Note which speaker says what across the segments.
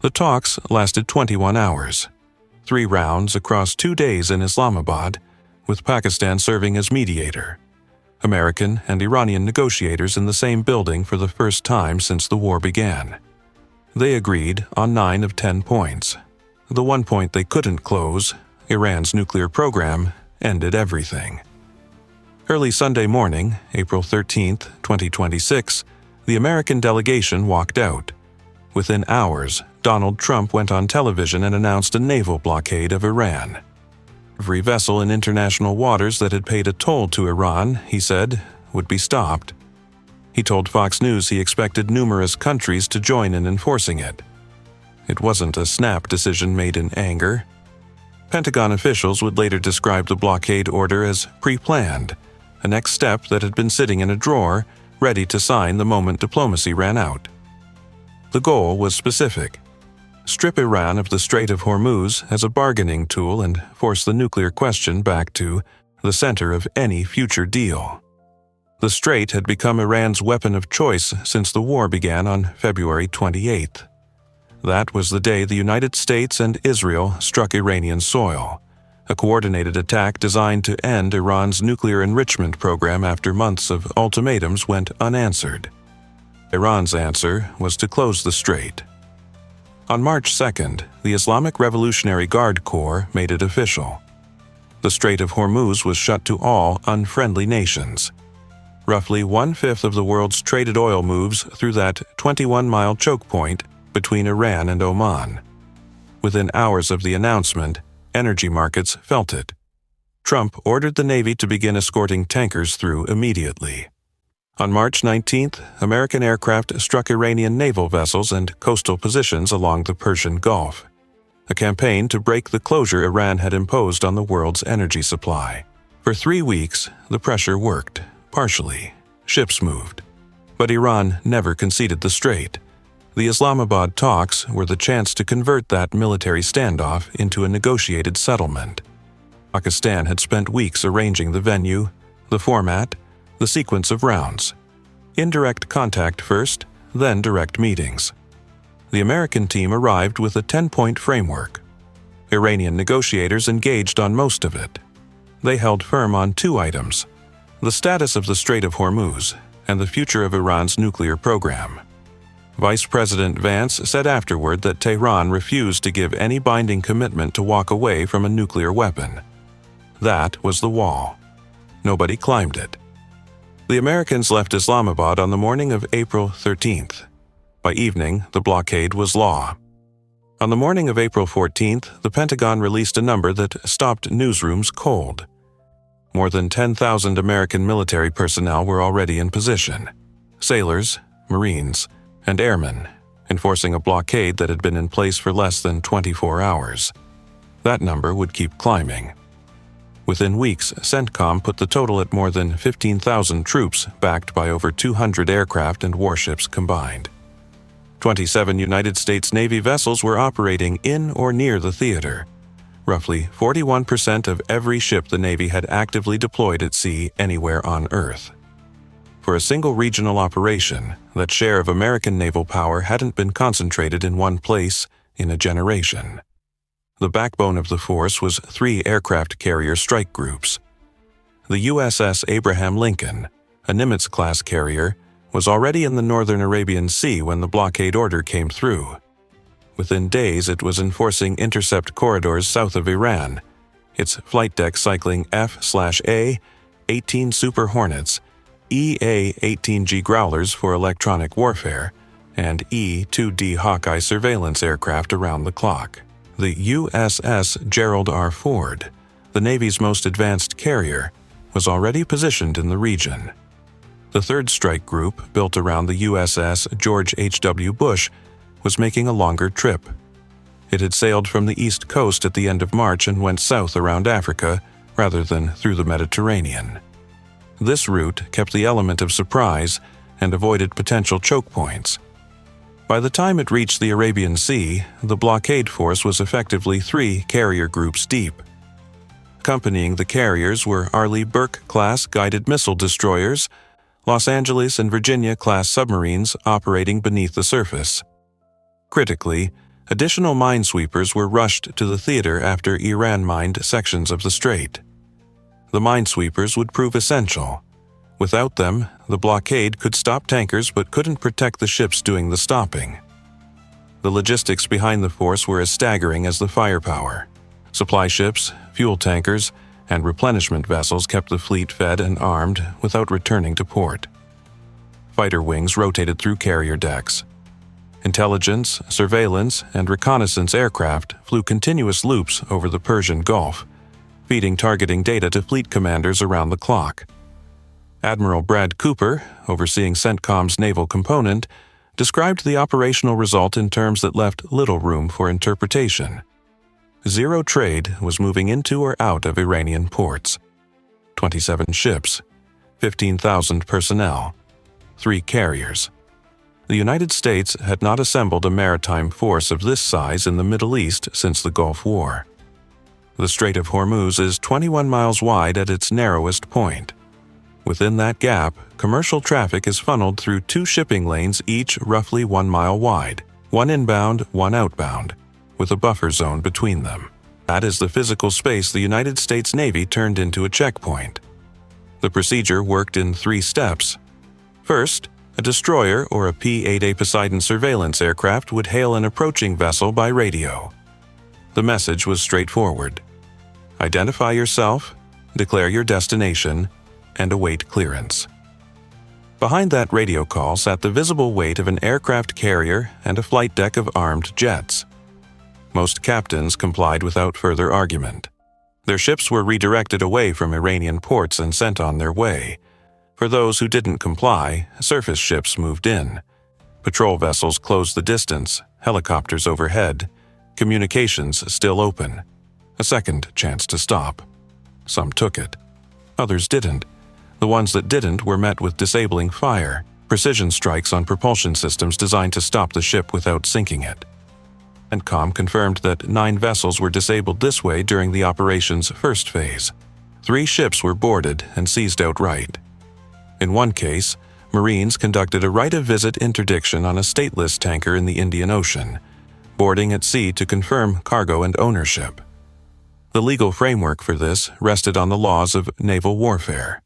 Speaker 1: The talks lasted 21 hours, 3 rounds across 2 days in Islamabad, with Pakistan serving as mediator. American and Iranian negotiators in the same building for the first time since the war began. They agreed on 9 of 10 points. The one point they couldn't close, Iran's nuclear program, ended everything. Early Sunday morning, April 13, 2026, the American delegation walked out. Within hours, Donald Trump went on television and announced a naval blockade of Iran. Every vessel in international waters that had paid a toll to Iran, he said, would be stopped. He told Fox News he expected numerous countries to join in enforcing it. It wasn't a snap decision made in anger. Pentagon officials would later describe the blockade order as pre-planned, a next step that had been sitting in a drawer, ready to sign the moment diplomacy ran out. The goal was specific: strip Iran of the Strait of Hormuz as a bargaining tool and force the nuclear question back to the center of any future deal. The strait had become Iran's weapon of choice since the war began on February 28th. That was the day the United States and Israel struck Iranian soil, a coordinated attack designed to end Iran's nuclear enrichment program after months of ultimatums went unanswered. Iran's answer was to close the strait. On March 2nd, the Islamic Revolutionary Guard Corps made it official. The Strait of Hormuz was shut to all unfriendly nations. Roughly 1/5 of the world's traded oil moves through that 21-mile choke point between Iran and Oman. Within hours of the announcement, energy markets felt it. Trump ordered the Navy to begin escorting tankers through immediately. On March 19th, American aircraft struck Iranian naval vessels and coastal positions along the Persian Gulf, a campaign to break the closure Iran had imposed on the world's energy supply. For 3 weeks, the pressure worked. Partially, ships moved. But Iran never conceded the strait. The Islamabad talks were the chance to convert that military standoff into a negotiated settlement. Pakistan had spent weeks arranging the venue, the format, the sequence of rounds. Indirect contact first, then direct meetings. The American team arrived with a 10-point framework. Iranian negotiators engaged on most of it. They held firm on 2 items: the status of the Strait of Hormuz and the future of Iran's nuclear program. Vice President Vance said afterward that Tehran refused to give any binding commitment to walk away from a nuclear weapon. That was the wall. Nobody climbed it. The Americans left Islamabad on the morning of April 13th. By evening, the blockade was law. On the morning of April 14th, the Pentagon released a number that stopped newsrooms cold. More than 10,000 American military personnel were already in position: sailors, Marines, and airmen, enforcing a blockade that had been in place for less than 24 hours. That number would keep climbing. Within weeks, CENTCOM put the total at more than 15,000 troops, backed by over 200 aircraft and warships combined. 27 United States Navy vessels were operating in or near the theater. Roughly 41% of every ship the Navy had actively deployed at sea anywhere on Earth. For a single regional operation, that share of American naval power hadn't been concentrated in one place in a generation. The backbone of the force was 3 aircraft carrier strike groups. The USS Abraham Lincoln, a Nimitz-class carrier, was already in the northern Arabian Sea when the blockade order came through. Within days, it was enforcing intercept corridors south of Iran, its flight deck cycling F/A 18 Super Hornets, EA-18G Growlers for electronic warfare, and E-2D Hawkeye surveillance aircraft around the clock. The USS Gerald R. Ford, the Navy's most advanced carrier, was already positioned in the region. The 3rd Strike Group, built around the USS George H.W. Bush, was making a longer trip. It had sailed from the East Coast at the end of March and went south around Africa rather than through the Mediterranean. This route kept the element of surprise and avoided potential choke points. By the time it reached the Arabian Sea, the blockade force was effectively 3 carrier groups deep. Accompanying the carriers were Arleigh Burke-class guided missile destroyers, Los Angeles and Virginia-class submarines operating beneath the surface. Critically, Additional minesweepers were rushed to the theater after Iran mined sections of the strait. The minesweepers would prove essential. Without them, the blockade could stop tankers but couldn't protect the ships doing the stopping. The logistics behind the force were as staggering as the firepower. Supply ships, fuel tankers, and replenishment vessels kept the fleet fed and armed without returning to port. Fighter wings rotated through carrier decks. Intelligence, surveillance, and reconnaissance aircraft flew continuous loops over the Persian Gulf, feeding targeting data to fleet commanders around the clock. Admiral Brad Cooper, overseeing CENTCOM's naval component, described the operational result in terms that left little room for interpretation. Zero trade was moving into or out of Iranian ports. 27 ships, 15,000 personnel, 3 carriers. The United States had not assembled a maritime force of this size in the Middle East since the Gulf War. The Strait of Hormuz is 21 miles wide at its narrowest point. Within that gap, commercial traffic is funneled through 2 shipping lanes, each roughly 1 mile wide, 1 inbound, 1 outbound, with a buffer zone between them. That is the physical space the United States Navy turned into a checkpoint. The procedure worked in 3 steps. First, a destroyer or a P-8A Poseidon surveillance aircraft would hail an approaching vessel by radio. The message was straightforward. Identify yourself, declare your destination, and await clearance. Behind that radio call sat the visible weight of an aircraft carrier and a flight deck of armed jets. Most captains complied without further argument. Their ships were redirected away from Iranian ports and sent on their way. For those who didn't comply, surface ships moved in. Patrol vessels closed the distance, helicopters overhead, communications still open. A second chance to stop. Some took it. Others didn't. The ones that didn't were met with disabling fire, precision strikes on propulsion systems designed to stop the ship without sinking it. CENTCOM confirmed that 9 vessels were disabled this way during the operation's first phase. 3 ships were boarded and seized outright. In one case, Marines conducted a right-of-visit interdiction on a stateless tanker in the Indian Ocean, boarding at sea to confirm cargo and ownership. The legal framework for this rested on the laws of naval warfare.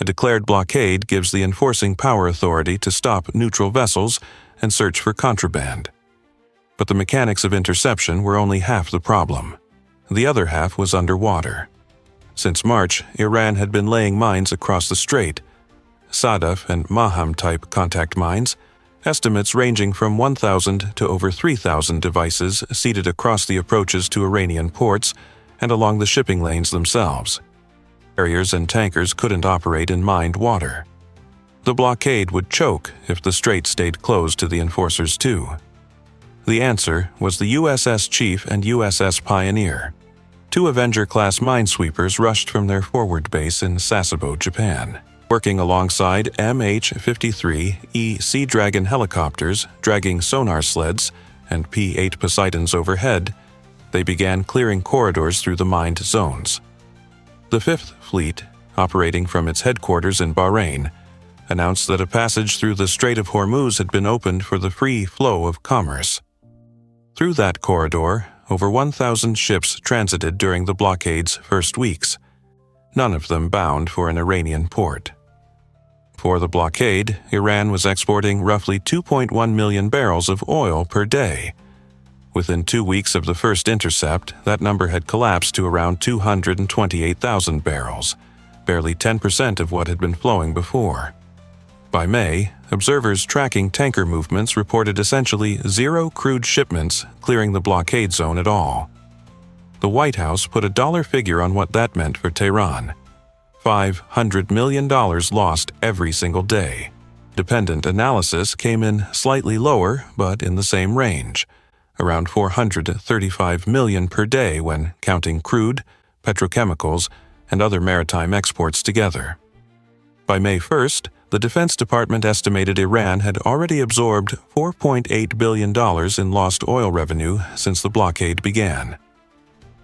Speaker 1: A declared blockade gives the enforcing power authority to stop neutral vessels and search for contraband. But the mechanics of interception were only half the problem. The other half was underwater. Since March, Iran had been laying mines across the strait, Sadaf and Maham-type contact mines, estimates ranging from 1,000 to over 3,000 devices seated across the approaches to Iranian ports and along the shipping lanes themselves. Carriers and tankers couldn't operate in mined water. The blockade would choke if the strait stayed closed to the enforcers too. The answer was the USS Chief and USS Pioneer. 2 Avenger-class minesweepers rushed from their forward base in Sasebo, Japan. Working alongside MH-53E Sea Dragon helicopters dragging sonar sleds and P-8 Poseidons overhead, they began clearing corridors through the mined zones. The 5th Fleet, operating from its headquarters in Bahrain, announced that a passage through the Strait of Hormuz had been opened for the free flow of commerce. Through that corridor, over 1,000 ships transited during the blockade's first weeks, none of them bound for an Iranian port. For the blockade, Iran was exporting roughly 2.1 million barrels of oil per day. Within 2 weeks of the first intercept, that number had collapsed to around 228,000 barrels, barely 10% of what had been flowing before. By May, observers tracking tanker movements reported essentially 0 crude shipments clearing the blockade zone at all. The White House put a dollar figure on what that meant for Tehran. $500 million lost every single day. Dependent analysis came in slightly lower, but in the same range, around $435 million per day when counting crude, petrochemicals, and other maritime exports together. By May 1st, the Defense Department estimated Iran had already absorbed $4.8 billion in lost oil revenue since the blockade began.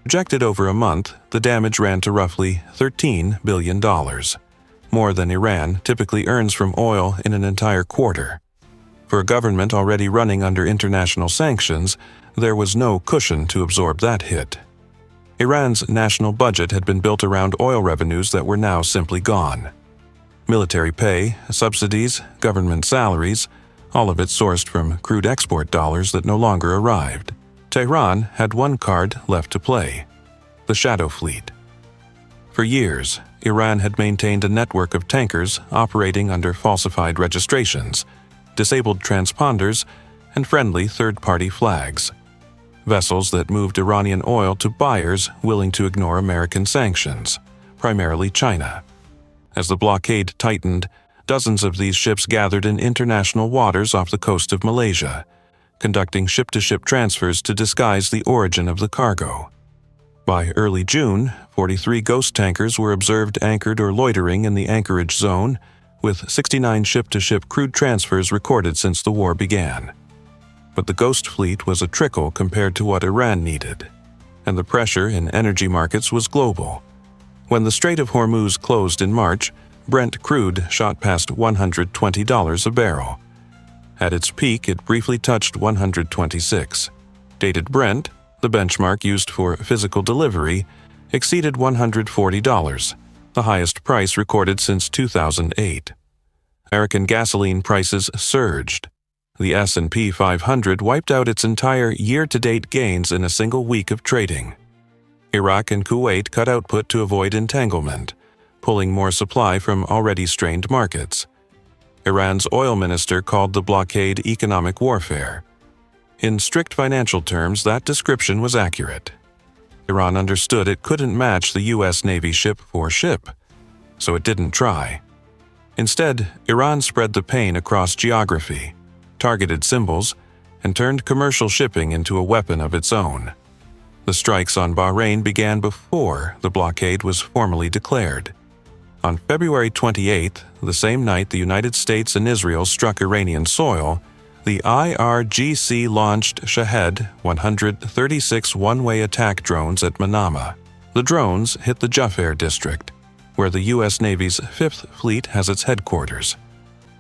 Speaker 1: Projected over a month, the damage ran to roughly $13 billion, more than Iran typically earns from oil in an entire quarter. For a government already running under international sanctions, there was no cushion to absorb that hit. Iran's national budget had been built around oil revenues that were now simply gone. Military pay, subsidies, government salaries, all of it sourced from crude export dollars that no longer arrived. Tehran had one card left to play: the Shadow Fleet. For years, Iran had maintained a network of tankers operating under falsified registrations, disabled transponders, and friendly third-party flags. Vessels that moved Iranian oil to buyers willing to ignore American sanctions, primarily China. As the blockade tightened, dozens of these ships gathered in international waters off the coast of Malaysia, conducting ship-to-ship transfers to disguise the origin of the cargo. By early June, 43 ghost tankers were observed anchored or loitering in the anchorage zone, with 69 ship-to-ship crude transfers recorded since the war began. But the ghost fleet was a trickle compared to what Iran needed, and the pressure in energy markets was global. When the Strait of Hormuz closed in March, Brent crude shot past $120 a barrel. At its peak, it briefly touched $126. Dated Brent, the benchmark used for physical delivery, exceeded $140, the highest price recorded since 2008. American gasoline prices surged. The S&P 500 wiped out its entire year-to-date gains in a single week of trading. Iraq and Kuwait cut output to avoid entanglement, pulling more supply from already strained markets. Iran's oil minister called the blockade economic warfare. In strict financial terms, that description was accurate. Iran understood it couldn't match the U.S. Navy ship for ship, so it didn't try. Instead, Iran spread the pain across geography, targeted symbols, and turned commercial shipping into a weapon of its own. The strikes on Bahrain began before the blockade was formally declared. On February 28th, the same night the United States and Israel struck Iranian soil, the IRGC launched Shahed 136 one-way attack drones at Manama. The drones hit the Jaffa district, where the U.S. Navy's 5th Fleet has its headquarters.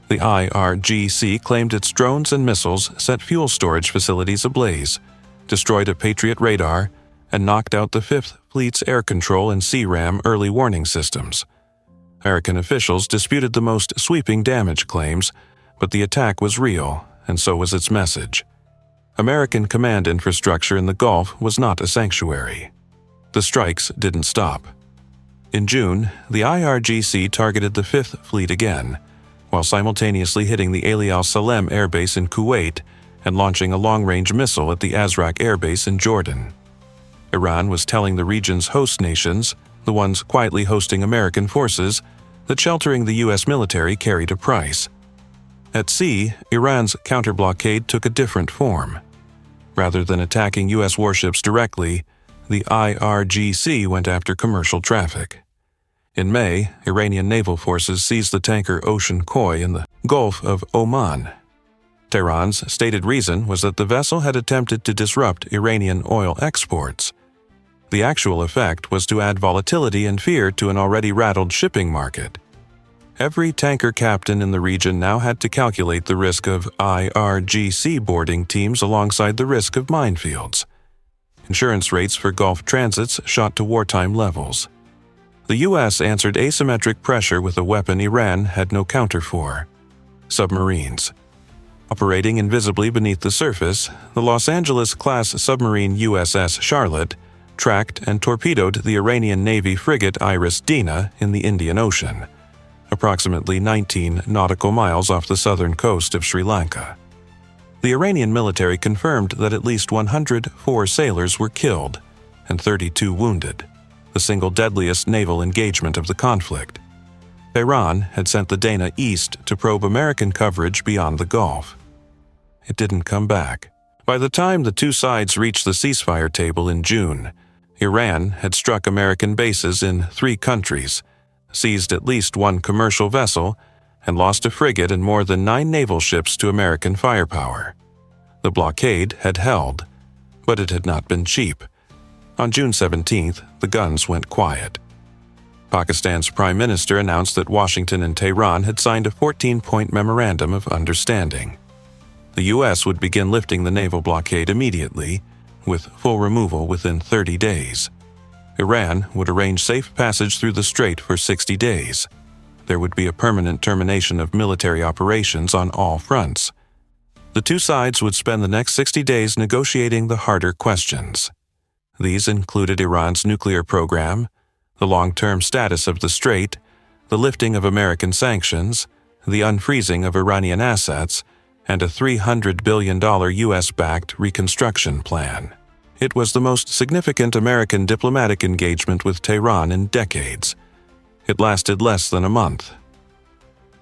Speaker 1: The IRGC claimed its drones and missiles set fuel storage facilities ablaze, destroyed a Patriot radar, and knocked out the 5th Fleet's air control and CRAM early warning systems. American officials disputed the most sweeping damage claims, but the attack was real, and so was its message. American command infrastructure in the Gulf was not a sanctuary. The strikes didn't stop. In June, the IRGC targeted the 5th Fleet again, while simultaneously hitting the Ali al-Salem Air Base in Kuwait and launching a long-range missile at the Azraq Air Base in Jordan. Iran was telling the region's host nations, the ones quietly hosting American forces, that sheltering the U.S. military carried a price. At sea, Iran's counter-blockade took a different form. Rather than attacking U.S. warships directly, the IRGC went after commercial traffic. In May, Iranian naval forces seized the tanker Ocean Koi in the Gulf of Oman. Tehran's stated reason was that the vessel had attempted to disrupt Iranian oil exports. The actual effect was to add volatility and fear to an already rattled shipping market. Every tanker captain in the region now had to calculate the risk of IRGC boarding teams alongside the risk of minefields. Insurance rates for Gulf transits shot to wartime levels. The U.S. answered asymmetric pressure with a weapon Iran had no counter for: submarines. Operating invisibly beneath the surface, the Los Angeles-class submarine USS Charlotte tracked and torpedoed the Iranian Navy frigate Iris Dina in the Indian Ocean, approximately 19 nautical miles off the southern coast of Sri Lanka. The Iranian military confirmed that at least 104 sailors were killed and 32 wounded, the single deadliest naval engagement of the conflict. Tehran had sent the Dana east to probe American coverage beyond the Gulf. It didn't come back. By the time the two sides reached the ceasefire table in June, Iran had struck American bases in 3 countries, seized at least 1 commercial vessel, and lost a frigate and more than 9 naval ships to American firepower. The blockade had held, but it had not been cheap. On June 17th, the guns went quiet. Pakistan's Prime Minister announced that Washington and Tehran had signed a 14-point memorandum of understanding. The U.S. would begin lifting the naval blockade immediately, with full removal within 30 days. Iran would arrange safe passage through the strait for 60 days. There would be a permanent termination of military operations on all fronts. The two sides would spend the next 60 days negotiating the harder questions. These included Iran's nuclear program, the long-term status of the strait, the lifting of American sanctions, the unfreezing of Iranian assets, and a $300 billion U.S.-backed reconstruction plan. It was the most significant American diplomatic engagement with Tehran in decades. It lasted less than a month.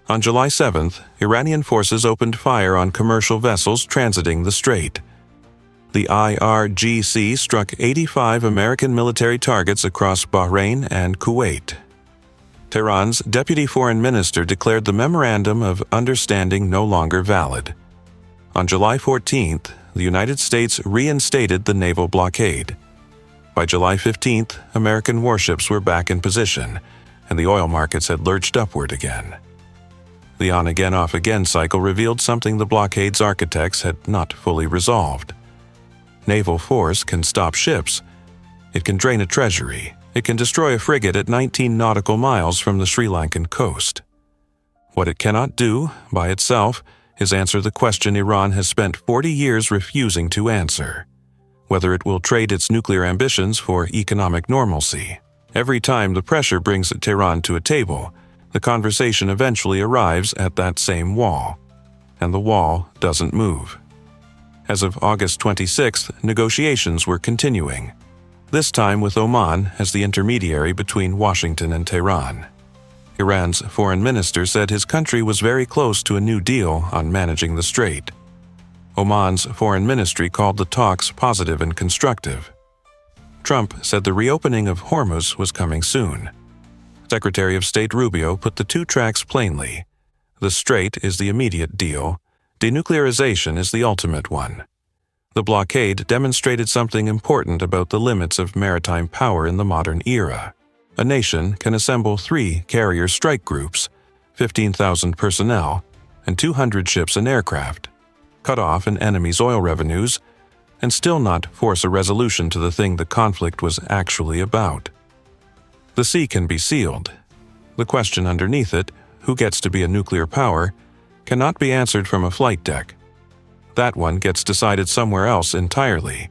Speaker 1: On July 7th, Iranian forces opened fire on commercial vessels transiting the strait. The IRGC struck 85 American military targets across Bahrain and Kuwait. Tehran's deputy foreign minister declared the Memorandum of Understanding no longer valid. On July 14th, the United States reinstated the naval blockade. By July 15th, American warships were back in position, and the oil markets had lurched upward again. The on-again, off-again cycle revealed something the blockade's architects had not fully resolved. Naval force can stop ships. It can drain a treasury. It can destroy a frigate at 19 nautical miles from the Sri Lankan coast. What it cannot do, by itself, is answer the question Iran has spent 40 years refusing to answer: whether it will trade its nuclear ambitions for economic normalcy. Every time the pressure brings Tehran to a table, the conversation eventually arrives at that same wall, and the wall doesn't move. As of August 26th, negotiations were continuing, this time with Oman as the intermediary between Washington and Tehran. Iran's foreign minister said his country was very close to a new deal on managing the strait. Oman's foreign ministry called the talks positive and constructive. Trump said the reopening of Hormuz was coming soon. Secretary of State Rubio put the two tracks plainly. The strait is the immediate deal. Denuclearization is the ultimate one. The blockade demonstrated something important about the limits of maritime power in the modern era. A nation can assemble 3 carrier strike groups, 15,000 personnel, and 200 ships and aircraft, cut off an enemy's oil revenues, and still not force a resolution to the thing the conflict was actually about. The sea can be sealed. The question underneath it, who gets to be a nuclear power, cannot be answered from a flight deck. That one gets decided somewhere else entirely,